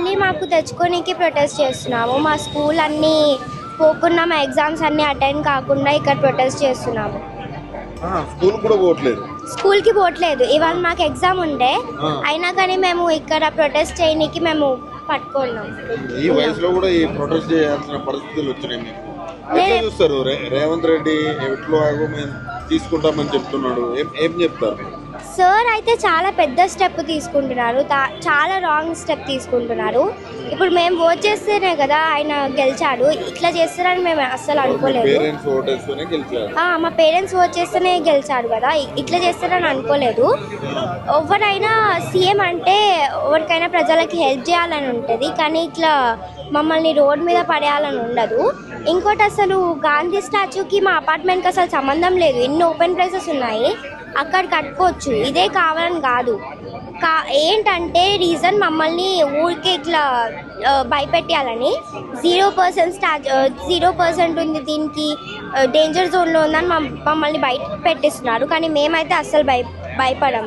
మళ్ళీ మాకు తెచ్చుకోనికి ప్రొటెస్ట్ చేస్తున్నాము. మా స్కూల్ అన్నీ పోకుండా, మా ఎగ్జామ్స్ అన్నీ అటెండ్ కాకుండా ఇక్కడ ప్రొటెస్ట్ చేస్తున్నాము. స్కూల్కి పోవట్లేదు. ఇవాళ మాకు ఎగ్జామ్ ఉండే, అయినా కానీ మేము ఇక్కడ ప్రొటెస్ట్ చేయడానికి మేము పట్టుకున్నాం. ఈ వయసులో కూడా ఈ ప్రొటెస్ట్ చేయాల్సిన పరిస్థితులు వచ్చినాయి మీకు. ఎట్లా చూస్తారు? రేవంత్ రెడ్డి ఎట్లో తీసుకుంటామని చెప్తున్నాడు, ఏం చెప్తారు? సార్ అయితే చాలా పెద్ద స్టెప్ తీసుకుంటున్నారు, చాలా రాంగ్ స్టెప్ తీసుకుంటున్నారు. ఇప్పుడు మేము ఓట్ చేస్తేనే కదా ఆయన గెలిచాడు. ఇట్లా చేస్తారని మేము అస్సలు అనుకోలేదు. మా పేరెంట్స్ ఓట్ చేస్తేనే గెలిచాడు కదా, ఇట్లా చేస్తారని అనుకోలేదు. ఎవరైనా సీఎం అంటే ఎవరికైనా ప్రజలకి హెల్ప్ చేయాలని ఉంటుంది, కానీ ఇట్లా మమ్మల్ని రోడ్ మీద పడేయాలని ఉండదు. ఇంకోటి, అసలు గాంధీ స్టాచ్యూకి మా అపార్ట్మెంట్కి అసలు సంబంధం లేదు. ఎన్ని ఓపెన్ ప్లేసెస్ ఉన్నాయి, అక్కడ కట్టుకోవచ్చు. ఇదే కావాలని కాదు. ఏంటంటే రీజన్ మమ్మల్ని ఊరికే ఇట్లా భయపెట్టాలని. 0% ఉంది, దీనికి డేంజర్ జోన్లో ఉందని మమ్మల్ని బయట పెట్టిస్తున్నారు. కానీ మేమైతే అస్సలు భయపడము.